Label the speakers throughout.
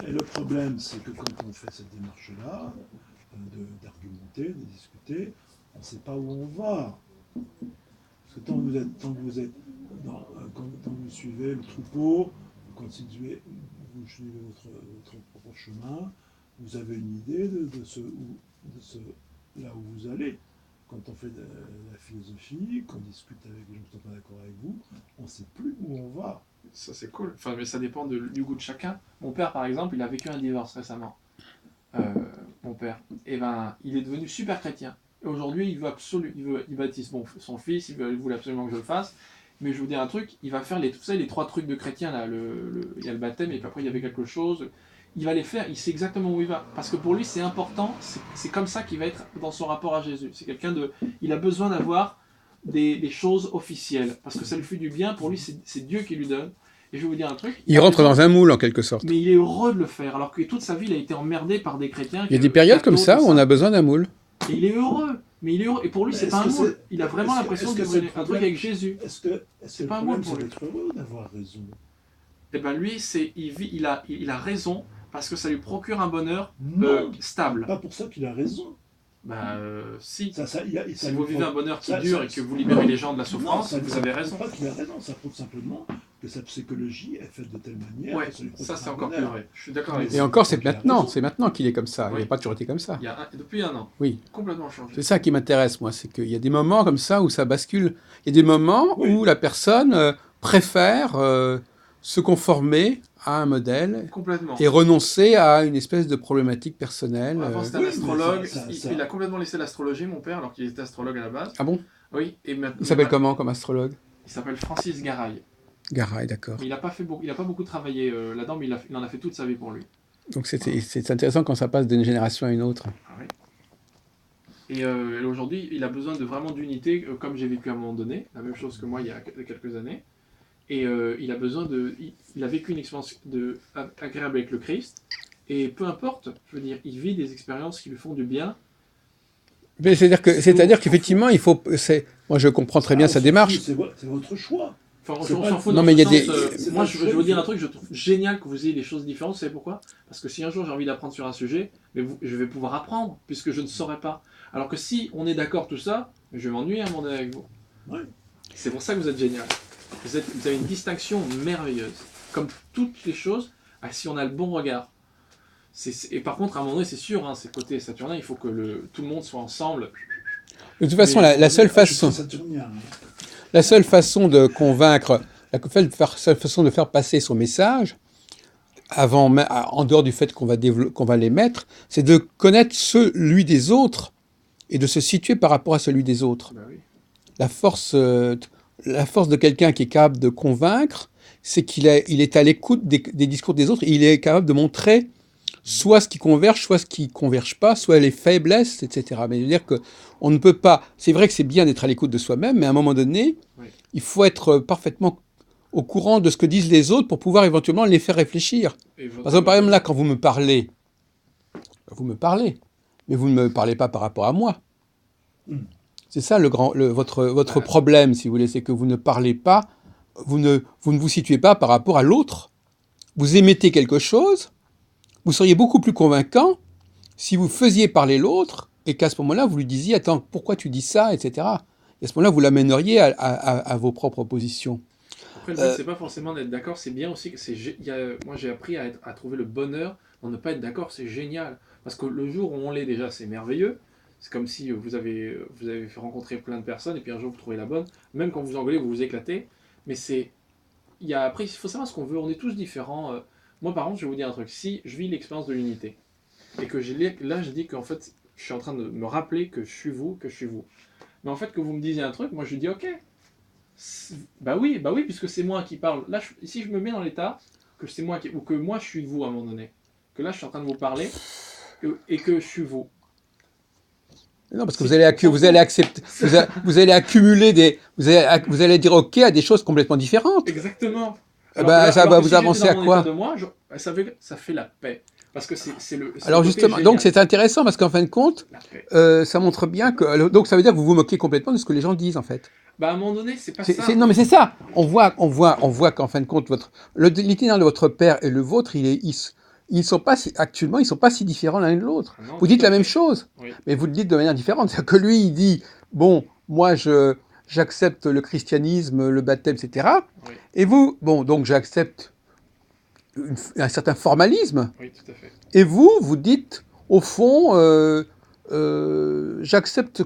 Speaker 1: Et le problème, c'est que quand on fait cette démarche-là, d'argumenter, de discuter, on ne sait pas où on va. Parce que tant que vous êtes quand vous suivez le troupeau, vous suivez votre propre chemin, vous avez une idée là où vous allez. Quand on fait de la philosophie, qu'on discute avec des gens qui ne sont pas d'accord avec vous, on ne sait plus où on va.
Speaker 2: Ça, c'est cool. Enfin, mais ça dépend du goût de chacun. Mon père, par exemple, il a vécu un divorce récemment. Mon père. Et ben, il est devenu super chrétien. Et aujourd'hui, il baptise son fils, il voulait absolument que je le fasse. Mais je vais vous dire un truc, il va faire les 3 trucs de chrétien là. Il y a le baptême et puis après il y avait quelque chose. Il va les faire, il sait exactement où il va. Parce que pour lui, c'est important, c'est comme ça qu'il va être dans son rapport à Jésus. C'est il a besoin d'avoir des choses officielles. Parce que ça lui fait du bien, pour lui, c'est Dieu qui lui donne. Et je vais vous dire un truc.
Speaker 3: Il rentre dans un moule, en quelque sorte.
Speaker 2: Mais il est heureux de le faire, alors que toute sa vie, il a été emmerdé par des chrétiens.
Speaker 3: Il y a des périodes comme ça où on a besoin d'un moule.
Speaker 2: Et il est heureux. Mais il est heureux. Et pour lui, c'est pas un moule. Il a vraiment l'impression de faire un truc avec Jésus.
Speaker 1: C'est pas un moule pour être heureux d'avoir raison.
Speaker 2: Eh ben lui, il a raison parce que ça lui procure un bonheur stable.
Speaker 1: Pas pour ça qu'il a raison.
Speaker 2: Si.
Speaker 1: Si
Speaker 2: vous vivez un bonheur qui dure et que vous libérez les gens de la souffrance, vous avez raison.
Speaker 1: Pas qu'il a raison, ça prouve simplement que sa psychologie est faite de telle manière.
Speaker 2: Ouais, ça c'est encore plus vrai. Je suis d'accord avec vous.
Speaker 3: Et encore, c'est maintenant qu'il est comme ça. Oui. Il n'a pas toujours été comme ça.
Speaker 2: Depuis un an.
Speaker 3: Oui.
Speaker 2: Complètement changé.
Speaker 3: C'est ça qui m'intéresse, moi, c'est qu'il y a des moments comme ça où ça bascule. Il y a des moments où la personne préfère se conformer à un modèle et renoncer à une espèce de problématique personnelle.
Speaker 2: Avant, c'était un astrologue. Il a complètement laissé l'astrologie, mon père, alors qu'il était astrologue à la base.
Speaker 3: Ah bon?
Speaker 2: Oui. Et maintenant,
Speaker 3: il s'appelle comment comme astrologue?
Speaker 2: Il s'appelle Francis Garay.
Speaker 3: Garay, d'accord.
Speaker 2: Mais il n'a pas beaucoup travaillé là-dedans, mais il en a fait toute sa vie pour lui.
Speaker 3: Donc c'est intéressant quand ça passe d'une génération à une autre.
Speaker 2: Ah oui. Et aujourd'hui, il a besoin vraiment d'unité, comme j'ai vécu à un moment donné, la même chose que moi il y a quelques années. Et il a besoin il a vécu une expérience agréable avec le Christ. Et peu importe, je veux dire, il vit des expériences qui lui font du bien.
Speaker 3: Mais c'est-à-dire qu'effectivement, il faut. Moi, je comprends très bien sa démarche.
Speaker 1: C'est votre choix.
Speaker 2: Enfin, on s'en fout.
Speaker 3: Non, mais il y a des.
Speaker 2: Moi, je vais vous dire un truc, je trouve génial que vous ayez des choses différentes. Vous savez pourquoi? Parce que si un jour j'ai envie d'apprendre sur un sujet, je vais pouvoir apprendre, puisque je ne saurais pas. Alors que si on est d'accord tout ça, je vais m'ennuyer à un moment donné avec vous.
Speaker 1: Oui.
Speaker 2: C'est pour ça que vous êtes génial. Vous avez une distinction merveilleuse. Comme toutes les choses, si on a le bon regard. Et par contre, à un moment donné, c'est sûr, c'est côté saturnin, il faut que tout le monde soit ensemble.
Speaker 3: De toute façon, la seule façon de convaincre, la seule façon de faire passer son message, en dehors du fait qu'on va l'émettre, c'est de connaître celui des autres et de se situer par rapport à celui des autres.
Speaker 2: Oui.
Speaker 3: La force de quelqu'un qui est capable de convaincre, c'est qu'il est à l'écoute des discours des autres et il est capable de montrer soit ce qui converge, soit ce qui ne converge pas, soit les faiblesses, etc. Mais je veux dire qu'on ne peut pas... C'est vrai que c'est bien d'être à l'écoute de soi-même, mais à un moment donné, il faut être parfaitement au courant de ce que disent les autres pour pouvoir éventuellement les faire réfléchir. Par exemple, là, quand vous me parlez, mais vous ne me parlez pas par rapport à moi. C'est ça votre problème, si vous voulez, c'est que vous ne parlez pas, vous ne vous situez pas par rapport à l'autre. Vous émettez quelque chose, vous seriez beaucoup plus convaincant si vous faisiez parler l'autre et qu'à ce moment-là, vous lui disiez « Attends, pourquoi tu dis ça ?» etc. Et à ce moment-là, vous l'amèneriez à vos propres positions.
Speaker 2: Après, le but, c'est pas forcément d'être d'accord, c'est bien aussi que moi, j'ai appris à trouver le bonheur dans ne pas être d'accord, c'est génial. Parce que le jour où on l'est déjà, c'est merveilleux. C'est comme si vous avez fait rencontrer plein de personnes et puis un jour vous trouvez la bonne. Même quand vous engueulez, vous vous éclatez. Mais après, il faut savoir ce qu'on veut. On est tous différents. Moi, par contre, je vais vous dire un truc. Si je vis l'expérience de l'unité et que là, je dis qu'en fait, je suis en train de me rappeler que je suis vous, Mais en fait, que vous me disiez un truc, moi, je dis ok. Bah oui, puisque c'est moi qui parle. Là, si je me mets dans l'état que c'est moi ou que moi, je suis vous à un moment donné, que là, je suis en train de vous parler et que je suis vous.
Speaker 3: Non, parce que vous allez accepter, vous allez accumuler vous allez dire OK à des choses complètement différentes.
Speaker 2: Exactement.
Speaker 3: Ça va vous avancer à quoi?
Speaker 2: De moi, ça fait la paix. Parce que c'est le. C'est
Speaker 3: Alors
Speaker 2: le côté
Speaker 3: justement,
Speaker 2: génial.
Speaker 3: donc c'est intéressant parce qu'en fin de compte,
Speaker 2: La paix.
Speaker 3: ça montre bien que... Donc ça veut dire que vous vous moquez complètement de ce que les gens disent en fait.
Speaker 2: Bah, à un moment donné, c'est pas ça.
Speaker 3: Non mais c'est ça. On voit qu'en fin de compte, l'itinéraire de votre père et le vôtre, ils sont pas actuellement, ils sont pas si différents l'un de l'autre.
Speaker 2: Ah non,
Speaker 3: Vous
Speaker 2: tout
Speaker 3: dites
Speaker 2: à
Speaker 3: la même
Speaker 2: fait.
Speaker 3: chose,
Speaker 2: Oui,
Speaker 3: mais vous le dites de manière différente. C'est-à-dire que lui, il dit, bon, moi, j'accepte le christianisme, le baptême, etc.
Speaker 2: oui,
Speaker 3: Et vous, bon, donc j'accepte un certain formalisme.
Speaker 2: oui, tout à fait.
Speaker 3: Et vous, vous dites, au fond, j'accepte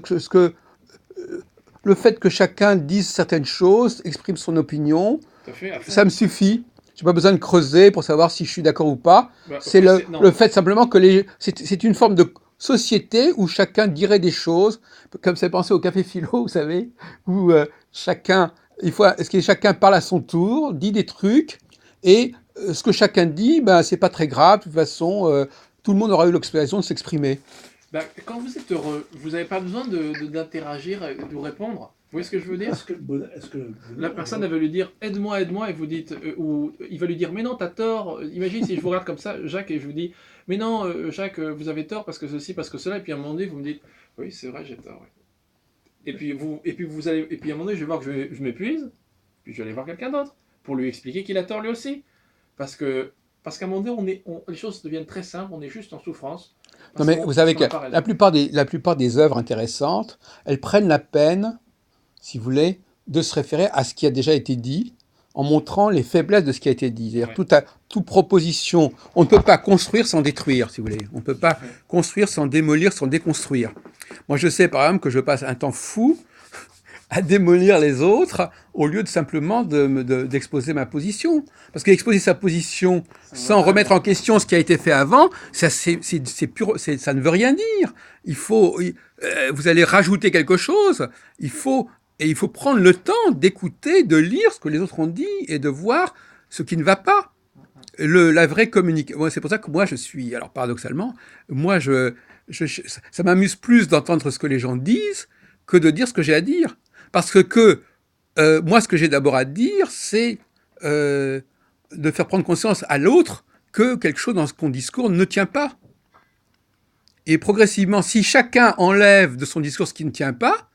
Speaker 3: le fait que chacun dise certaines choses, exprime son opinion,
Speaker 2: Tout à fait, à
Speaker 3: ça
Speaker 2: fond.
Speaker 3: me suffit. J'ai pas besoin de creuser pour savoir si je suis d'accord ou pas.
Speaker 2: Bah,
Speaker 3: C'est
Speaker 2: non.
Speaker 3: le fait simplement que c'est une forme de société où chacun dirait des choses, comme ça pensé au café philo, vous savez, où chacun, est-ce que chacun parle à son tour, dit des trucs, et ce que chacun dit, ben, c'est pas très grave, de toute façon, tout le monde aura eu l'occasion de s'exprimer.
Speaker 2: Bah, quand vous êtes heureux, vous n'avez pas besoin d'interagir et de répondre. Vous voyez ce que je veux dire?
Speaker 1: Est-ce que le
Speaker 2: La
Speaker 1: bonheur,
Speaker 2: personne, elle va lui dire aide-moi, aide-moi, et vous dites, ou il va lui dire mais non, t'as tort. Imagine si je vous regarde comme ça, Jacques, et je vous dis mais non, Jacques, vous avez tort parce que ceci, parce que cela, et puis à un moment donné, vous me dites oui, c'est vrai, j'ai tort. Ouais. Et puis à un moment donné, je vais voir que je m'épuise, puis je vais aller voir quelqu'un d'autre pour lui expliquer qu'il a tort lui aussi. Parce que parce qu'à un moment donné, les choses deviennent très simples, on est juste en souffrance.
Speaker 3: Non
Speaker 2: Parce
Speaker 3: mais
Speaker 2: qu'on
Speaker 3: vous
Speaker 2: parce
Speaker 3: savez
Speaker 2: qu'on
Speaker 3: que
Speaker 2: n'a pas raison.
Speaker 3: la plupart des œuvres intéressantes, elles prennent la peine, si vous voulez, de se référer à ce qui a déjà été dit, en montrant les faiblesses de ce qui a été dit. C'est-à-dire
Speaker 2: Ouais,
Speaker 3: toute proposition, on ne peut pas construire sans détruire, si vous voulez. On ne peut
Speaker 2: tout à
Speaker 3: pas
Speaker 2: fait.
Speaker 3: construire sans démolir, sans déconstruire. Moi, je sais par exemple que je passe un temps fou à démolir les autres au lieu de simplement d'exposer ma position. Parce qu'exposer sa position
Speaker 2: Ça ne va
Speaker 3: sans
Speaker 2: rien
Speaker 3: remettre en
Speaker 2: dire.
Speaker 3: question ce qui a été fait avant, ça, ça ne veut rien dire. Vous allez rajouter quelque chose. Il faut prendre le temps d'écouter, de lire ce que les autres ont dit et de voir ce qui ne va pas. La vraie communication. C'est pour ça que moi, je suis. Alors, paradoxalement, moi, ça m'amuse plus d'entendre ce que les gens disent que de dire ce que j'ai à dire. Parce que moi, ce que j'ai d'abord à dire, c'est de faire prendre conscience à l'autre que quelque chose dans son discours ne tient pas. Et progressivement, si chacun enlève de son discours ce qui ne tient pas,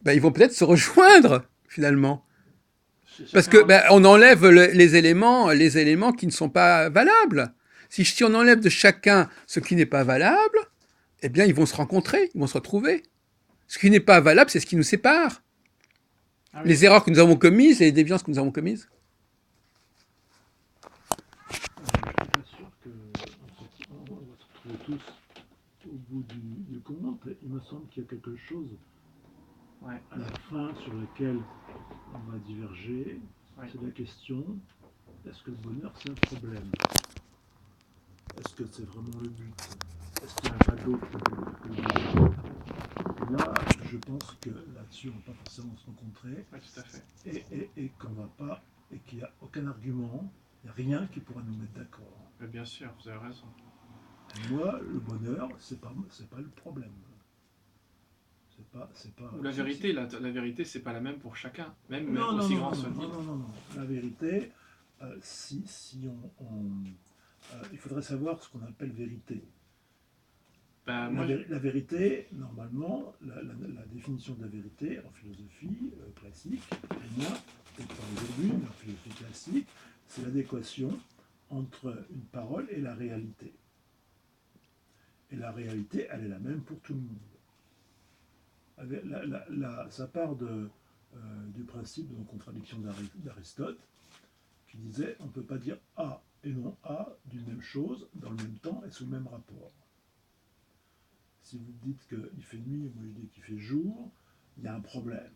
Speaker 3: ben, ils vont peut-être se rejoindre, finalement. Parce
Speaker 2: Chacun
Speaker 3: que
Speaker 2: enlève.
Speaker 3: on enlève les éléments qui ne sont pas valables. Si on enlève de chacun ce qui n'est pas valable, eh bien, ils vont se rencontrer, ils vont se retrouver. Ce qui n'est pas valable, c'est ce qui nous sépare.
Speaker 2: Ah oui,
Speaker 3: Les erreurs que nous avons commises et les déviances que nous avons commises.
Speaker 1: je suis pas sûr qu'on va se retrouver tous au bout du compte. Il me semble qu'il y a quelque chose
Speaker 2: ouais,
Speaker 1: à la fin sur lequel on va diverger.
Speaker 2: ouais.
Speaker 1: C'est la question, est-ce que le bonheur c'est un problème? Est-ce que c'est vraiment le but? Est-ce qu'il n'y a pas d'autre que le bonheur? Et là, je pense que là-dessus, on ne va pas forcément se rencontrer
Speaker 2: Ouais, tout à fait.
Speaker 1: et qu'on va pas, et qu'il n'y a aucun argument, il n'y a rien qui pourra nous mettre d'accord.
Speaker 2: Mais bien sûr, vous avez raison.
Speaker 1: Et moi, le bonheur, c'est pas le problème. C'est pas.
Speaker 2: Ou la vérité, la vérité, c'est pas la même pour chacun, même
Speaker 1: Non, non,
Speaker 2: aussi
Speaker 1: non,
Speaker 2: grand
Speaker 1: non,
Speaker 2: soit-il.
Speaker 1: non, non, non, non. La vérité, si il faudrait savoir ce qu'on appelle vérité.
Speaker 2: Ben,
Speaker 1: La,
Speaker 2: moi,
Speaker 1: la vérité, normalement, la définition de la vérité en philosophie classique, pour moi, peut-être pas aujourd'hui, mais en philosophie classique, c'est l'adéquation entre une parole et la réalité. Et la réalité, elle est la même pour tout le monde. Ça part du principe de non-contradiction d'Aristote, qui disait on ne peut pas dire A et non A d'une même chose dans le même temps et sous le même rapport. Si vous dites qu'il fait nuit et moi je dis qu'il fait jour, il y a un problème.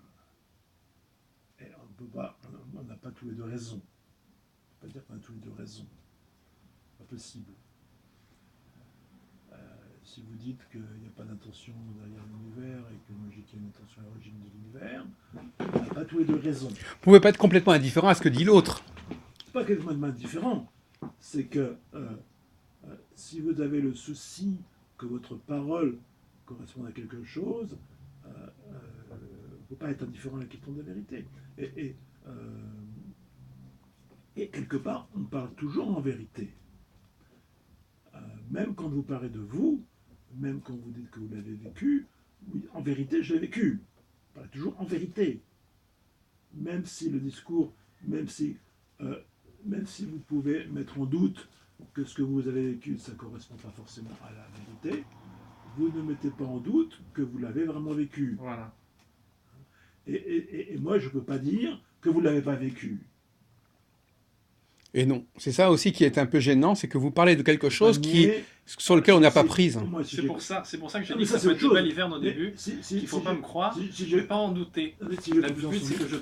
Speaker 1: Et on ne peut pas, on n'a pas tous les deux raison. On ne peut pas dire qu'on a tous les deux raison. Pas possible. Si vous dites qu'il n'y a pas d'intention derrière l'univers et que moi j'ai qu'il y a une intention à l'origine de l'univers, on n'a pas tous les deux raison.
Speaker 3: Vous ne pouvez pas être complètement indifférent à ce que dit l'autre.
Speaker 1: C'est pas complètement différent. C'est que si vous avez le souci que votre parole corresponde à quelque chose, on ne peut pas être indifférent à la question de la vérité. Et quelque part, on parle toujours en vérité. même quand vous parlez de vous, même quand vous dites que vous l'avez vécu, oui, en vérité, je l'ai vécu. Pas toujours en vérité. Même si le discours, même si, même si vous pouvez mettre en doute que ce que vous avez vécu, ça ne correspond pas forcément à la vérité, vous ne mettez pas en doute que vous l'avez vraiment vécu.
Speaker 2: Voilà.
Speaker 1: Et moi, je ne peux pas dire que vous ne l'avez pas vécu.
Speaker 3: Et non, c'est ça aussi qui est un peu gênant, c'est que vous parlez de quelque chose
Speaker 1: Mais,
Speaker 3: sur lequel on n'a pas
Speaker 1: si-
Speaker 3: prise.
Speaker 1: moi, si
Speaker 2: C'est
Speaker 1: j'ai-
Speaker 2: pour ça que j'ai
Speaker 1: Ah,
Speaker 2: dit
Speaker 1: mais
Speaker 2: que
Speaker 1: ça,
Speaker 2: ça
Speaker 1: c'est
Speaker 2: peut
Speaker 1: autre
Speaker 2: être
Speaker 1: chose.
Speaker 2: belle hiverne au
Speaker 1: Mais
Speaker 2: début.
Speaker 1: si
Speaker 2: Il ne faut pas
Speaker 1: je-
Speaker 2: me croire.
Speaker 1: si
Speaker 2: Je ne vais pas en douter.
Speaker 1: si j'ai
Speaker 2: Le
Speaker 1: confiance
Speaker 2: but,
Speaker 1: en
Speaker 2: c'est
Speaker 1: vous-
Speaker 2: que je